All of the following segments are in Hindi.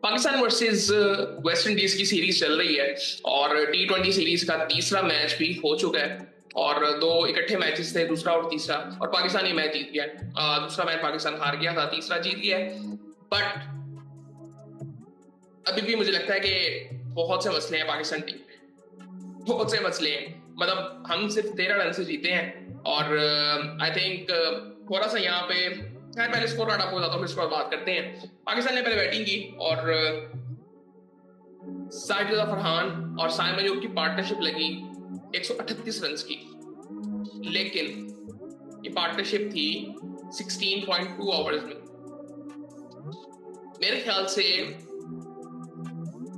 पाकिस्तान वर्सेस वेस्ट इंडीज की सीरीज चल रही है और T20 सीरीज का तीसरा मैच भी हो चुका है और दो इकट्ठे मैचेस थे, दूसरा और तीसरा, और पाकिस्तान ये मैच जीत गया। दूसरा मैच पाकिस्तान हार गया था, तीसरा जीत गया। बट अभी भी मुझे लगता है कि बहुत से मसले हैं पाकिस्तान टीम में, बहुत से मसले हैं। मतलब हम सिर्फ 13 रन से जीते हैं और आई थिंक थोड़ा सा यहाँ पे खैर पहले स्कोर कार्ड आपको बताता हूँ, फिर इसके बाद बात करते हैं। पाकिस्तान ने पहले बैटिंग की और साजिद फरहान और साइम अयूब की पार्टनरशिप लगी 138 रन की, लेकिन ये पार्टनरशिप थी 16.2 ओवर्स में। मेरे ख्याल से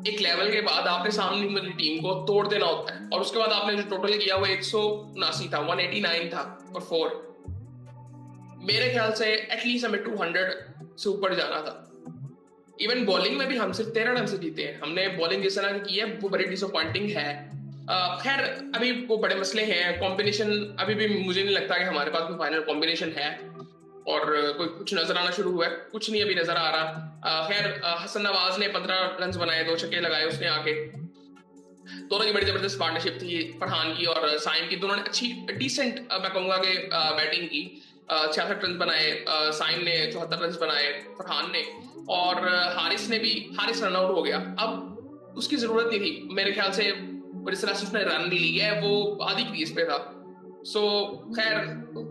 एक लेवल के बाद आपने सामने वाली टीम को तोड़ देना होता है और उसके बाद आपने जो टोटल किया वो 179 था, 189 था और 4। मेरे ख्याल से एटलीस्ट हमें 200 से ऊपर जाना था। इवन बॉलिंग में भी हम सिर्फ 13 रन से जीते हैं। हमने बॉलिंग जिस तरह की है वो बड़ी डिसअपॉइंटिंग है। खैर अभी वो बड़े मसले हैं, कॉम्बिनेशन अभी भी मुझे नहीं लगता कि हमारे पास कोई फाइनल कॉम्बिनेशन है और कोई कुछ नजर आना शुरू हुआ है, कुछ नहीं अभी नजर आ रहा। खैर हसन नवाज ने 15 रन बनाए, 2 छक्के लगाए उसने आके। दोनों की बड़ी जबरदस्त पार्टनरशिप थी, फरहान की और साइम की। दोनों ने अच्छी डिसेंट मैं कहूंगा कि बैटिंग की। 66 रन बनाए साइम ने, 74 रन बनाए फरहान ने, और हारिस रन आउट हो गया। अब उसकी जरूरत नहीं थी मेरे ख्याल से, जिस तरह से उसने रन ली है वो आधी क्रीज पे था। सो खैर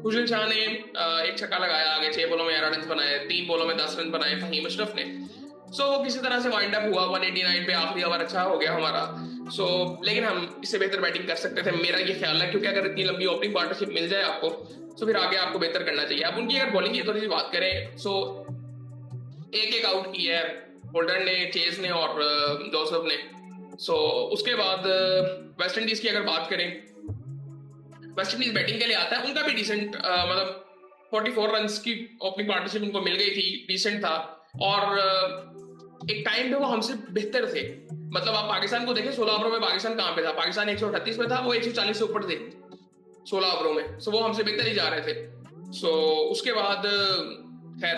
खुशल शाह ने 1 छक्का लगाया, आगे 6 बॉलों में 11 रन बनाए, 3 बॉलों में 10 रन बनाए फहीम अशरफ ने। सो वो किसी तरह से वाइंड अप हुआ 189 पे, आखिरी ओवर अच्छा हो गया हमारा। लेकिन हम इससे बेहतर बैटिंग कर सकते थे, मेरा ये ख्याल है, क्योंकि अगर इतनी लंबी ओपनिंग पार्टनरशिप मिल जाए आपको तो फिर आगे आपको बेहतर करना चाहिए। अब उनकी अगर बॉलिंग की थोड़ी सी बात करें, एक आउट की है होल्डर ने, चेज ने और जोसेफ ने। उसके बाद वेस्ट इंडीज की अगर बात करें, वेस्ट इंडीज बैटिंग के लिए आता है, उनका भी डिसेंट मतलब 44 रन की ओपनिंग पार्टनरशिप उनको मिल गई थी, डिसेंट था। और एक टाइम पे वो हमसे बेहतर थे। मतलब आप पाकिस्तान को देखें, 16 ओवरों में पाकिस्तान कहां पे था? पाकिस्तान 138 पे था, वो 140 से ऊपर थे 16 ओवरों में। वो हमसे बेहतर ही जा रहे थे। उसके बाद खैर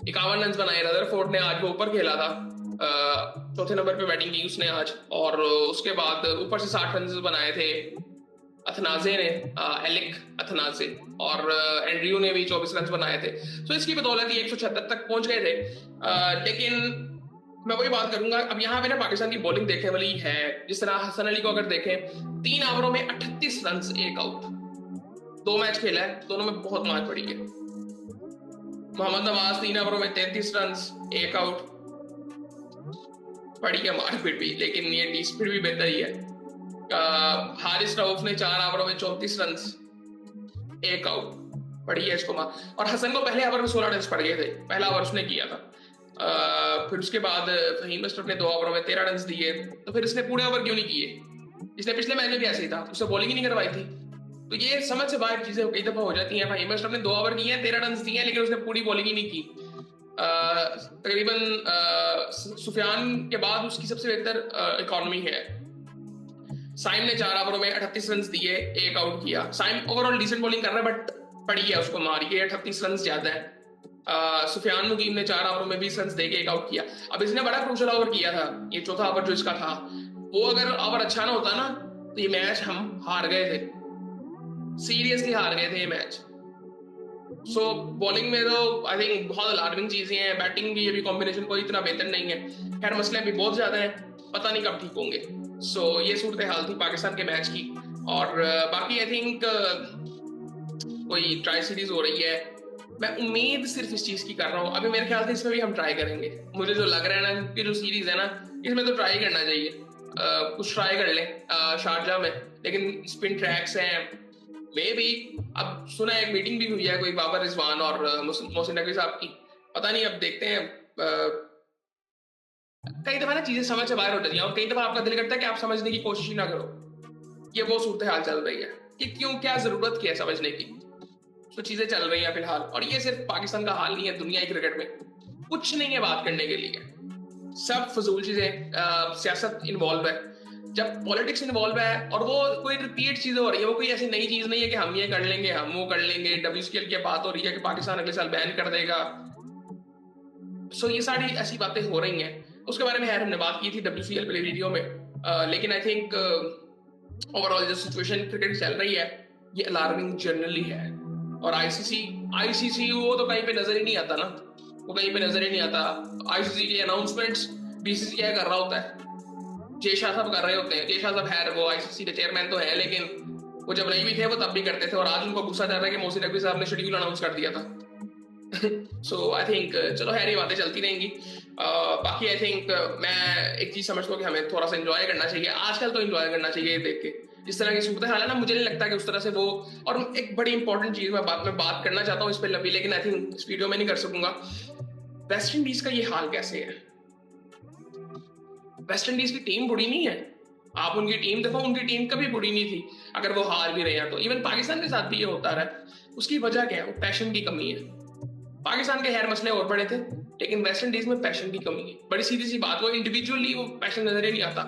51 रन बनाए रदरफोर्ड ने, आज वो ऊपर खेला था, चौथे नंबर पे बैटिंग की उसने आज। और उसके बाद ऊपर से 60 रन बनाए थे अथनाजे ने, एलिक अथनाजे, और एंड्रयू ने भी 24 रन बनाए थे। इसकी बदौलत ही 176 तक पहुंच गए थे। लेकिन मैं वही बात करूंगा, अब यहाँ पे ना पाकिस्तान की बॉलिंग देखने वाली है। जिस तरह हसन अली को अगर देखें, 3 ओवरों में 38 रन, 1 आउट, 2 मैच खेला है, दोनों में बहुत मार पड़ी है। मोहम्मद नवाज 3 ओवरों में 33 रन, 1 आउट, पड़ी है मार फिर भी, लेकिन ये फिर भी बेहतर ही है। हारिस रऊफ ने 4 ओवरों में 34 रन, 1 आउट, पड़ी है इसको मार। और हसन को पहले ओवर में 16 रन पड़ गए थे, पहला ओवर उसने किया था। फिर उसके बाद फहीम अशरफ ने 2 ओवरों में 13 रन दिए। तो फिर इसने पूरे ओवर क्यों नहीं किए? इसने पिछले मैच में भी ऐसे ही था, उससे बॉलिंग ही नहीं करवाई थी। तो ये समझ से बाहर चीजें कई दफा हो जाती हैं। फहीम अशरफ ने 2 ओवर किए हैं, 13 रन दिए हैं, लेकिन उसने पूरी बॉलिंग ही नहीं की। तकरीबन सुफियान के बाद उसकी सबसे बेहतर इकॉनमी है। साइम ने 4 ओवरों में 38 रन दिए, 1 आउट किया। साइम ओवरऑल डिसेंट बॉलिंग कर रहा है, बट पड़ी है उसको मारी है, 38 रन ज्यादा है। सुफियान मुकीम ने 4 ओवरों में 20 रन देके 1 आउट किया। अब इसने बड़ा क्रूशल ओवर किया था, ये चौथा ओवर जो इसका था, वो अगर ओवर अच्छा ना होता ना तो ये मैच हम हार गए थे, सीरियसली हार गए थे ये मैच। बॉलिंग में तो आई थिंक बहुत अलार्मिंग चीजें हैं। बैटिंग की अभी कॉम्बिनेशन कोई इतना बेहतर नहीं है। खैर मसले भी बहुत ज्यादा हैं, पता नहीं कब ठीक होंगे। ये सूरत हाल थी पाकिस्तान के मैच की। और बाकी आई थिंक कोई ट्राई सीरीज हो रही है, मैं उम्मीद सिर्फ इस चीज की कर रहा हूँ। अभी मेरे ख्याल से इसमें भी हम ट्राई करेंगे, मुझे जो लग रहा है ना कि जो सीरीज है ना, इसमें तो ट्राई करना चाहिए। कुछ ट्राई कर लें शारजा में, लेकिन स्पिन ट्रैक्स हैं मे बी। अब सुना है एक मीटिंग भी हुई है कोई बाबर रिजवान और मोहसिन नकवी साहब की, पता नहीं, अब देखते हैं। कई दफा ना चीजें समझ से बाहर हो जाती हैं और कई दफा आपका दिल करता है कि आप समझने की कोशिश ही ना करो। ये वो सूरत हाल चल रही है कि क्यों, क्या जरूरत क्या है समझने की। चीजें चल रही हैं फिलहाल, और ये सिर्फ पाकिस्तान का हाल नहीं है, दुनिया की क्रिकेट में कुछ नहीं है बात करने के लिए, सब फजूल चीजें। सियासत इन्वॉल्व है, जब पॉलिटिक्स इन्वॉल्व है, और वो कोई रिपीट चीजें हो रही है, वो कोई ऐसी नई चीज नहीं है कि हम ये कर लेंगे, हम वो कर लेंगे। WCL की बात हो रही है कि पाकिस्तान अगले साल बैन कर देगा। सो ये सारी ऐसी बातें हो रही हैं, उसके बारे में यार हमने बात की थी WCL वाली वीडियो में। लेकिन आई थिंक ओवरऑल जो सिचुएशन क्रिकेट चल रही है ये अलार्मिंग जनरली है। और आईसीसी वो तो कहीं पे नजर ही नहीं आता ना, वो कहीं पे नजर ही नहीं आता। आईसीसी के अनाउंसमेंट्स बीसीसीआई कर रहा होता है, जय शाह साहब कर रहे होते हैं। जय शाह साहब है वो आईसीसी के चेयरमैन तो है, लेकिन वो जब नहीं भी थे वो तब भी करते थे। और आज उनको गुस्सा जा रहा है कि मोहसिन नकवी साहब ने शेड्यूल अनाउंस कर दिया था। सो आई थिंक चलो खैर ये बातें चलती रहेंगी। बाकी आई थिंक मैं एक चीज समझता हूँ कि हमें थोड़ा सा एंजॉय करना चाहिए आजकल, तो एंजॉय करना चाहिए देख के जिस तरह की सूरत हाल है ना। मुझे नहीं लगता कि उस तरह से वो, और एक बड़ी इंपॉर्टेंट चीज मैं बात करना चाहता हूँ इस पर लंबी, लेकिन आई थिंक इस वीडियो में नहीं कर सकूंगा। वेस्ट इंडीज का ये हाल कैसे है? वेस्ट इंडीज की टीम बुरी नहीं है, आप उनकी टीम देखो, उनकी टीम कभी बुरी नहीं थी अगर वो हार भी रहे हैं तो। इवन पाकिस्तान के साथ भी ये होता रहा है। उसकी वजह क्या है? वो पैशन की कमी है। पाकिस्तान के खैर मसले और बड़े थे, लेकिन वेस्ट इंडीज में पैशन की कमी है। बड़ी सीधी सी बात, वो इंडिविजुअली वो पैशन नजर ही नहीं आता।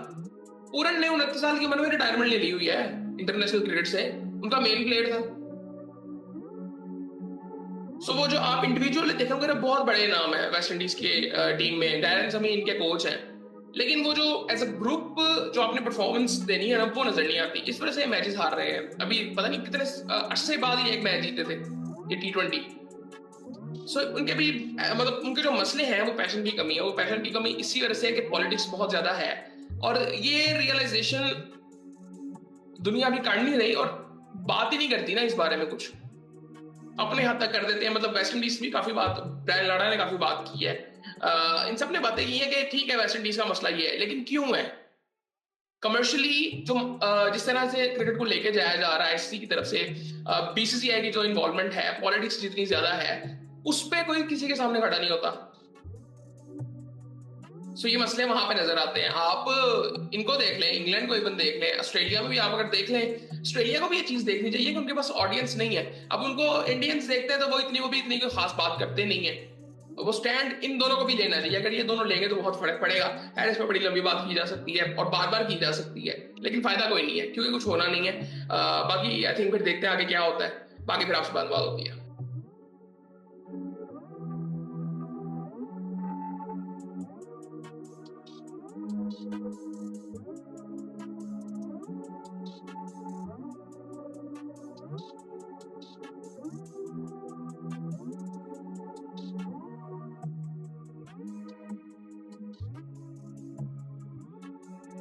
पूरन ने 29 साल की उम्र में रिटायरमेंट ले ली हुई है इंटरनेशनल क्रिकेट से, उनका मेन प्लेयर था। सो वो जो आप इंडिविजुअली देखोगे ना, बहुत बड़े नाम है वेस्ट इंडीज के टीम में। डैरेन समी इनके कोच हैं, लेकिन वो जो एज अ ग्रुप जो आपने परफॉर्मेंस देनी है ना, वो नजर नहीं आती। इस वजह से मैचेस हार रहे हैं। अभी पता नहीं कितने अरसे बाद ही एक मैच जीते थे ये T20। सो उनके भी मतलब उनके जो मसले हैं वो पैशन की कमी है। वो पैशन की कमी इसी वजह से है कि पॉलिटिक्स बहुत ज्यादा है, और ये रियलाइजेशन दुनिया भी कर नहीं रही और बात ही नहीं करती ना इस बारे में। कुछ अपने हद तक कर देते हैं। मतलब वेस्ट इंडीज भी काफी बात, ब्रायन लारा ने काफी बात की है, इन सब ने बातें की है कि ठीक है वेस्ट इंडीज का मसला ये है, लेकिन क्यों है? कमर्शियली जो जिस तरह से क्रिकेट को लेके जाया जा रहा है आईसीसी की तरफ से, बीसीसीआई की जो इन्वॉल्वमेंट है, पॉलिटिक्स जितनी ज्यादा है, उस पर कोई किसी के सामने खड़ा नहीं होता। सो ये मसले वहां पे नजर आते हैं। आप इनको देख लें, इंग्लैंड को इवन देख लें, ऑस्ट्रेलिया में भी आप अगर देख लें, ऑस्ट्रेलिया को भी ये चीज देखनी चाहिए कि उनके पास ऑडियंस नहीं है। अब उनको इंडियंस देखते हैं तो वो भी इतनी कोई खास बात करते नहीं है। वो स्टैंड इन दोनों को भी लेना चाहिए। अगर ये दोनों लेंगे तो बहुत फर्क पड़ेगा। खैर इस पर बड़ी लंबी बात की जा सकती है और बार बार की जा सकती है, लेकिन फायदा कोई नहीं है क्योंकि कुछ होना नहीं है। बाकी आई थिंक फिर देखते हैं आगे क्या होता है। बाकी फिर आपसे बात होती है।